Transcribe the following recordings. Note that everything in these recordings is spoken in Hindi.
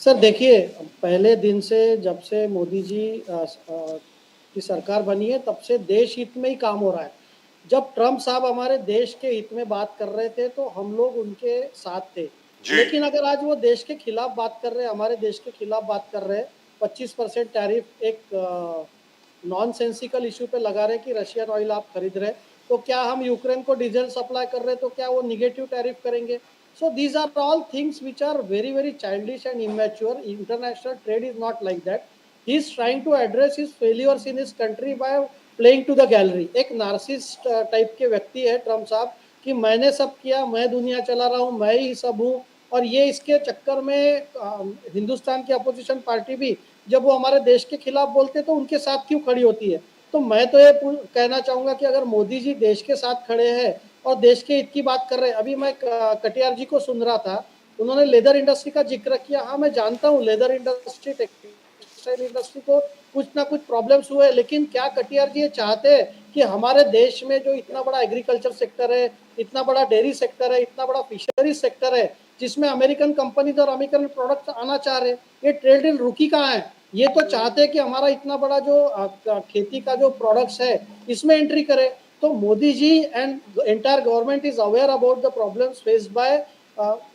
सर देखिए, पहले दिन से जब से मोदी जी की सरकार बनी है तब से देश हित में ही काम हो रहा है। जब ट्रम्प साहब हमारे देश के हित में बात कर रहे थे तो हम लोग उनके साथ थे। जी। लेकिन अगर आज वो देश के खिलाफ बात कर रहे हैं, हमारे देश के खिलाफ बात कर रहे हैं, 25% टैरिफ एक नॉन सेंसिकल इश्यू पे लगा रहे कि रशियन ऑयल आप खरीद रहे, तो क्या हम यूक्रेन को डीजल सप्लाई कर रहे तो क्या वो निगेटिव टैरिफ करेंगे? So these are all things which are very, very childish and immature. International trade is not like that. He is trying to address his failures in his country by playing to the gallery. एक नार्सिस्ट टाइप के व्यक्ति है ट्रम्प साहब कि मैंने सब किया, मैं दुनिया चला रहा हूँ, मैं ही सब हूँ। और ये इसके चक्कर में हिंदुस्तान की अपोजिशन पार्टी भी जब वो हमारे देश के खिलाफ बोलते तो उनके साथ क्यों खड़ी होती है? तो मैं तो ये कहना चाहूंगा कि अगर मोदी जी देश के साथ खड़े हैं और देश के हित की बात कर रहे हैं, अभी मैं कटियार जी को सुन रहा था, उन्होंने लेदर इंडस्ट्री का जिक्र किया। हाँ, मैं जानता हूँ लेदर इंडस्ट्री, टेक्सटाइल इंडस्ट्री को कुछ ना कुछ प्रॉब्लम्स हुए, लेकिन क्या कटियार जी ये चाहते हैं कि हमारे देश में जो इतना बड़ा एग्रीकल्चर सेक्टर है, इतना बड़ा डेयरी सेक्टर है, इतना बड़ा फिशरीज सेक्टर है, जिसमें अमेरिकन कंपनीज और अमेरिकन प्रोडक्ट आना चाह रहे हैं, ये ट्रेड डील रुकी कहाँ है? ये तो चाहते हैं कि हमारा इतना बड़ा जो खेती का जो प्रोडक्ट्स है इसमें एंट्री करे। तो Modi ji and entire government is aware about the problems faced by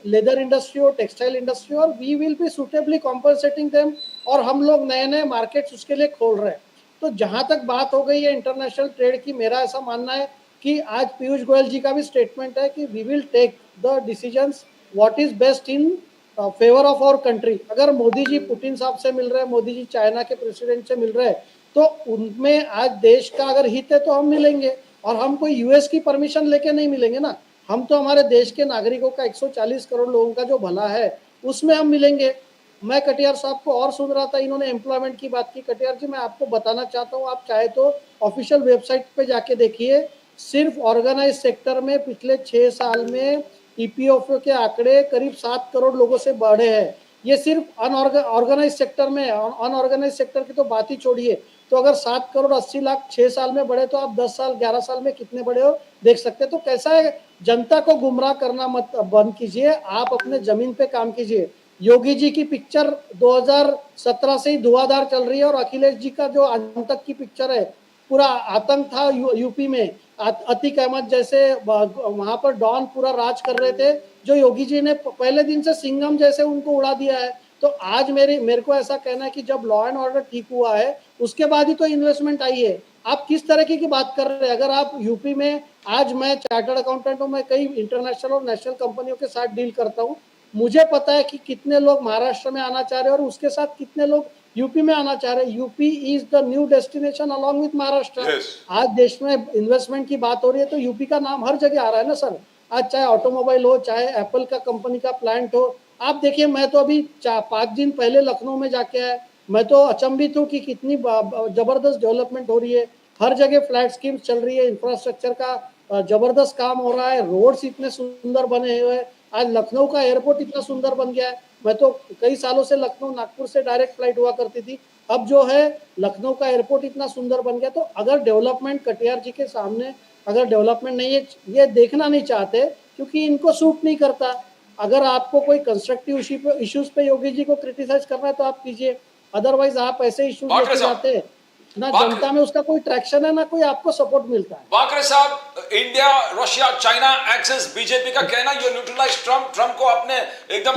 leather industry और टेक्सटाइल इंडस्ट्री, और we will be suitably compensating them. और हम लोग नए नए मार्केट्स उसके लिए खोल रहे हैं। तो जहां तक बात हो गई है इंटरनेशनल ट्रेड की, मेरा ऐसा मानना है कि आज पीयूष गोयल जी का भी स्टेटमेंट है कि we will take the decisions what is best in favour of our country. अगर मोदी जी पुतिन साहब से मिल रहे हैं, मोदी जी चाइना के प्रेसिडेंट से मिल रहे हैं, तो उनमें आज देश का अगर हित है तो हम मिलेंगे। और हम कोई यूएस की परमिशन लेके नहीं मिलेंगे ना, हम तो हमारे देश के नागरिकों का 140 करोड़ लोगों का जो भला है उसमें हम मिलेंगे। मैं कटियार साहब को और सुन रहा था, इन्होंने एम्प्लॉयमेंट की बात की। कटियार जी, मैं आपको बताना चाहता हूँ, आप चाहे तो ऑफिशियल वेबसाइट पे जाके देखिए, सिर्फ ऑर्गेनाइज सेक्टर में पिछले 6 साल में ईपीएफओ के आंकड़े करीब 7 करोड़ लोगों से बढ़े हैं। ये सिर्फ अनऑर्गेनाइज सेक्टर में, अनऑर्गेनाइज सेक्टर की तो बात ही छोड़िए। तो अगर 7 करोड़ 80 लाख 6 साल में बढ़े तो आप 10 साल 11 साल में कितने बड़े हो देख सकते हैं। तो कैसा है, जनता को गुमराह करना मत बंद कीजिए, आप अपने जमीन पे काम कीजिए। योगी जी की पिक्चर 2017 से ही धुआंधार चल रही है, और अखिलेश जी का जो आतंक की पिक्चर है, पूरा आतंक था यूपी में। अतीक अहमद जैसे वहां पर डॉन पूरा राज कर रहे थे, जो योगी जी ने पहले दिन से सिंघम जैसे उनको उड़ा दिया है। तो आज मेरे को ऐसा कहना है कि जब लॉ एंड ऑर्डर ठीक हुआ है उसके बाद ही तो इन्वेस्टमेंट आई है। आप किस तरीके की बात कर रहे हैं? अगर आप यूपी में, आज मैं चार्टर्ड अकाउंटेंट हूँ, मैं कई इंटरनेशनल और नेशनल कंपनियों के साथ डील करता हूँ, मुझे पता है कि कितने लोग महाराष्ट्र में आना चाह रहे हैं और उसके साथ कितने लोग यूपी में आना चाह रहे हैं। UP is the new destination along with Maharashtra. Yes. आज देश में इन्वेस्टमेंट की बात हो रही है तो यूपी का नाम हर जगह आ रहा है ना सर। आज चाहे ऑटोमोबाइल हो, चाहे एप्पल का कंपनी का प्लांट हो। आप देखिए, मैं तो अभी 5 दिन पहले लखनऊ में जाके आया, मैं तो अचंभित हूँ कि कितनी जबरदस्त डेवलपमेंट हो रही है। हर जगह फ्लैट स्कीम्स चल रही है, इंफ्रास्ट्रक्चर का जबरदस्त काम हो रहा है, रोड्स इतने सुंदर बने हुए हैं। आज लखनऊ का एयरपोर्ट इतना सुंदर बन गया है। मैं तो कई सालों से लखनऊ नागपुर से डायरेक्ट फ्लाइट हुआ करती थी, अब जो है लखनऊ का एयरपोर्ट इतना सुंदर बन गया। तो अगर डेवलपमेंट कटियार जी के सामने, अगर डेवलपमेंट नहीं है, ये देखना नहीं चाहते क्योंकि इनको सूट नहीं करता। अगर आपको कोई कंस्ट्रक्टिव इश्यूज पे योगी जी को क्रिटिसाइज करना है तो आप कीजिए, अदरवाइज आप ऐसे इश्यूज बाकरे लेके साहब, जाते हैं ना, बाकरे जनता में उसका कोई ट्रैक्शन है ना कोई आपको सपोर्ट मिलता है। बाकरे साहब, India Russia China axis, BJP का कहना ये न्यूट्रलाइज ट्रम्प को आपने एकदम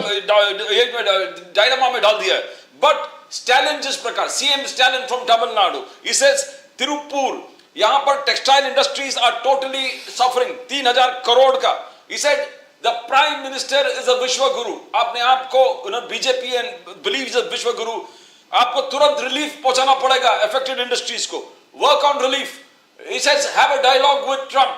डायलेमा में डाल दिया है। बट स्टैलिन जिस प्रकार, सीएम स्टैलिन फ्रॉम तमिलनाडु, इसे तिरुपुर, यहां पर textile industries are totally suffering, 3,000 crore का। इसे the prime minister is a Vishwa Guru, अपने आप को बीजेपी एंड बिलीव्स अ विश्व गुरु। आपको तुरंत रिलीफ पहुंचाना पड़ेगा अफेक्टेड इंडस्ट्रीज को, work on relief. He says have a dialogue with Trump.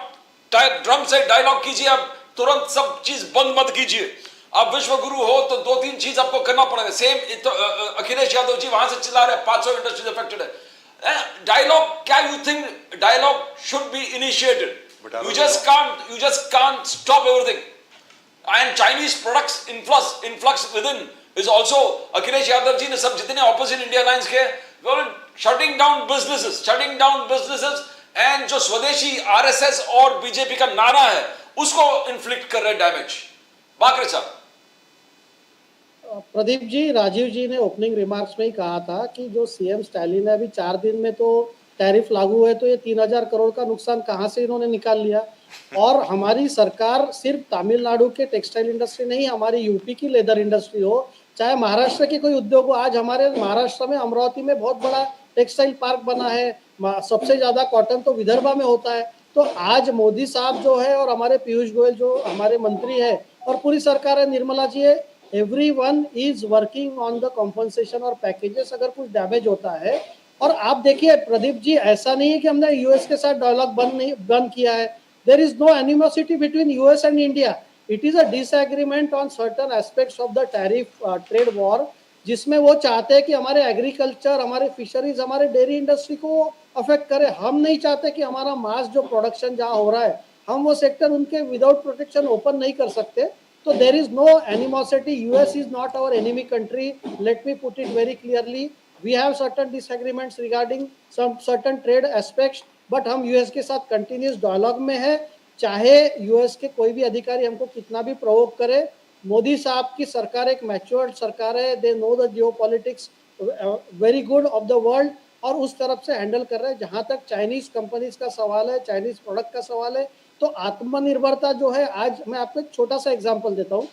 Trump से डायलॉग कीजिए, अब तुरंत सब चीज बंद मत कीजिए। आप विश्व गुरु हो तो 2-3 चीज आपको करना पड़ेगा। सेम तो अखिलेश यादव जी वहां से चिल्ला रहे 500 इंडस्ट्रीज अफेक्टेड है। डायलॉग, क्या you think dialogue should be initiated? You just can't stop everything. And Chinese products influx within is also, Akhilesh Yadav ji ने सब जितने opposite India lines के, shutting down businesses and जो स्वदेशी RSS और बीजेपी का नारा है उसको इन्फ्लिक्ट कर रहे डैमेज। बाकरे साहब, प्रदीप जी, राजीव जी ने ओपनिंग रिमार्क्स में ही कहा था कि जो सीएम स्टालिन है, अभी 4 दिन में तो टैरिफ लागू है, तो ये 3,000 करोड़ का नुकसान कहाँ से इन्होंने निकाल लिया। और हमारी सरकार सिर्फ तमिलनाडु के टेक्सटाइल इंडस्ट्री नहीं, हमारी यूपी की लेदर इंडस्ट्री हो, चाहे महाराष्ट्र के कोई उद्योग हो, आज हमारे महाराष्ट्र में अमरावती में बहुत बड़ा टेक्सटाइल पार्क बना है, सबसे ज्यादा कॉटन तो विदर्भा में होता है। तो आज मोदी साहब जो है और हमारे पीयूष गोयल जो हमारे मंत्री है और पूरी सरकार है, निर्मला जी है, everyone is working on the compensation और पैकेजेस अगर कुछ डैमेज होता है। और आप देखिए प्रदीप जी, ऐसा नहीं है कि हमने यूएस के साथ डायलॉग बंद किया है। There is no animosity between US and India, it is a disagreement on certain aspects of the tariff trade war, जिसमें वो चाहते हैं कि हमारे एग्रीकल्चर, हमारे फिशरीज, हमारे डेयरी इंडस्ट्री को अफेक्ट करे। हम नहीं चाहते कि हमारा मास जो प्रोडक्शन जहाँ हो रहा है, हम वो सेक्टर उनके विदाउट प्रोटेक्शन ओपन नहीं कर सकते। तो there is no animosity, US is not our enemy country, let me put it very clearly. We have certain disagreements regarding some certain trade aspects, but हम यूएस के साथ कंटिन्यूस डायलॉग में है। चाहे यूएस के कोई भी अधिकारी हमको कितना भी प्रोवोक करे, मोदी साहब की सरकार एक मैच्योर्ड सरकार है, they know the Jio politics very good of the world, और उस तरफ से हैंडल कर रहे हैं। जहां तक चाइनीज कंपनीज का सवाल है, चाइनीज प्रोडक्ट का सवाल है, तो आत्मनिर्भरता जो है, आज मैं आपको एक छोटा सा एग्जांपल देता हूँ।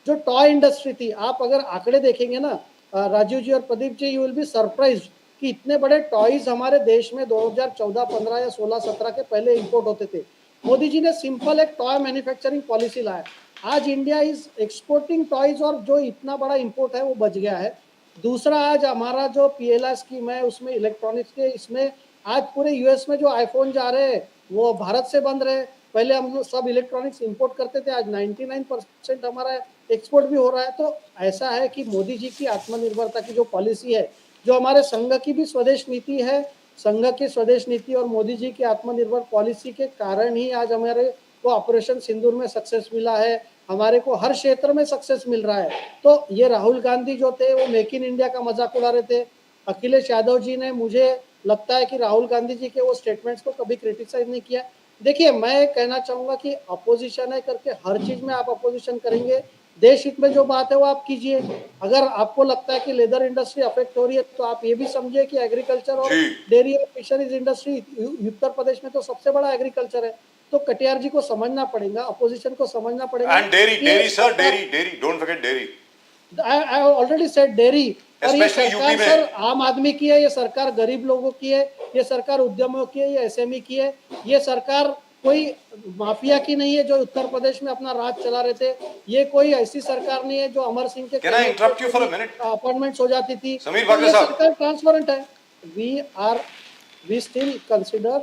जो टॉय इंडस्ट्री थी, आप अगर आंकड़े देखेंगे ना राजीव जी और Pradeep ji, you will be surprised कि इतने बड़े टॉयज हमारे देश में 2014, 15 या 16, 17 के पहले इंपोर्ट होते थे। मोदी जी ने सिंपल एक टॉय मैन्युफैक्चरिंग पॉलिसी लाया, आज इंडिया इज एक्सपोर्टिंग टॉयज, और जो इतना बड़ा इंपोर्ट है वो बच गया है। दूसरा, आज हमारा जो पीएलआई स्कीम है उसमें इलेक्ट्रॉनिक्स के, इसमें आज पूरे यूएस में जो आईफोन जा रहे हैं वो भारत से बन रहे हैं। पहले हम लोग सब इलेक्ट्रॉनिक्स इंपोर्ट करते थे, आज 99% हमारा एक्सपोर्ट भी हो रहा है। तो ऐसा है कि मोदी जी की आत्मनिर्भरता की जो पॉलिसी है, जो हमारे संघ की भी स्वदेश नीति है, संघ की स्वदेश नीति और मोदी जी की आत्मनिर्भर पॉलिसी के कारण ही आज हमारे को ऑपरेशन सिंदूर में सक्सेस मिला है, हमारे को हर क्षेत्र में सक्सेस मिल रहा है। तो ये राहुल गांधी जो थे वो मेक इन इंडिया का मजाक उड़ा रहे थे। अखिलेश यादव जी ने, मुझे लगता है कि राहुल गांधी जी के वो स्टेटमेंट्स को कभी क्रिटिसाइज नहीं किया। देखिए, मैं कहना चाहूंगा कि अपोजिशन है करके हर चीज में आप अपोजिशन करेंगे, देश हित में जो बात है वो आप कीजिए। अगर आपको लगता है कि लेदर इंडस्ट्री अफेक्ट हो रही है, तो आप ये भी समझिए कि एग्रीकल्चर और डेयरी और फिशरीज इंडस्ट्री, उत्तर प्रदेश में तो सबसे बड़ा एग्रीकल्चर है। तो कटियार जी को समझना पड़ेगा, अपोजिशन को समझना पड़ेगा। And dairy, sir, dairy. Don't forget dairy. I already said dairy. और ये Especially सरकार UP में। सर आम आदमी की है, ये सरकार गरीब लोगों की है, ये सरकार उद्यमियों की है, ये एसएमई की है। ये सरकार कोई माफिया की नहीं है जो उत्तर प्रदेश में अपना राज चला रहे थे। ये कोई ऐसी सरकार नहीं है जो अमर सिंह के Can I interrupt you for a minute? Appointments हो जाती थी। समीर तो भाटिया ये साहब। सरकार ट्रांसपेरेंट है। We still consider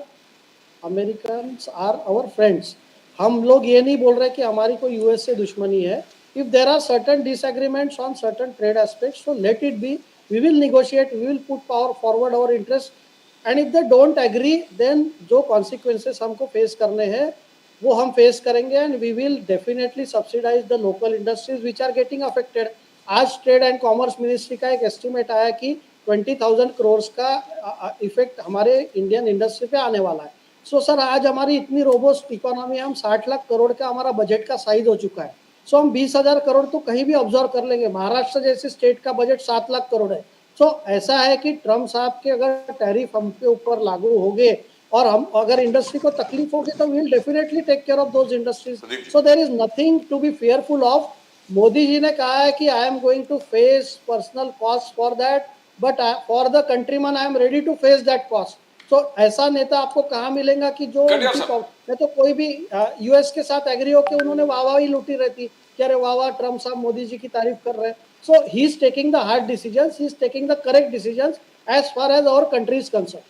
Americans are our friends. हम लोग ये नहीं बोल रहे कि हमारी कोई यूएस से दुश्मनी है। If there are certain disagreements on certain trade aspects, so let it be, we will negotiate, we will put power forward our interest, and if they don't agree, then जो कॉन्सिक्वेंसेस हमको फेस करने हैं वो हम फेस करेंगे, and we will definitely subsidize the local industries which are getting affected. आज ट्रेड एंड कॉमर्स मिनिस्ट्री का एक एस्टिमेट आया कि 20,000 करोड़ का इफेक्ट हमारे इंडियन इंडस्ट्री पे आने वाला है। सो सर, आज हमारी इतनी रोबोस्ट इकोनॉमी है, हम 60 लाख करोड़ का हमारा बजट का साइज हो चुका है। सो हम 20,000 करोड़ तो कहीं भी ऑब्जर्व कर लेंगे। महाराष्ट्र जैसे स्टेट का बजट 7 लाख करोड़ है। सो ऐसा है कि ट्रम्प साहब के अगर टैरिफ हम पे ऊपर लागू हो गए और हम अगर इंडस्ट्री को तकलीफ होगी, तो we will definitely take care of those industries. So there is nothing to be fearful of. Modi ji ने कहा है कि I am going to face personal cost for that, but for the countryman I am ready to face that cost. तो ऐसा नेता आपको कहाँ मिलेगा कि जो मैं तो कोई भी यूएस के साथ एग्री होकर उन्होंने वाह ही लूटी रहती कि अरे वाह ट्रम्प साहब मोदी जी की तारीफ कर रहे हैं। So he is taking the hard decisions, he is taking the correct decisions as far as our country is concern.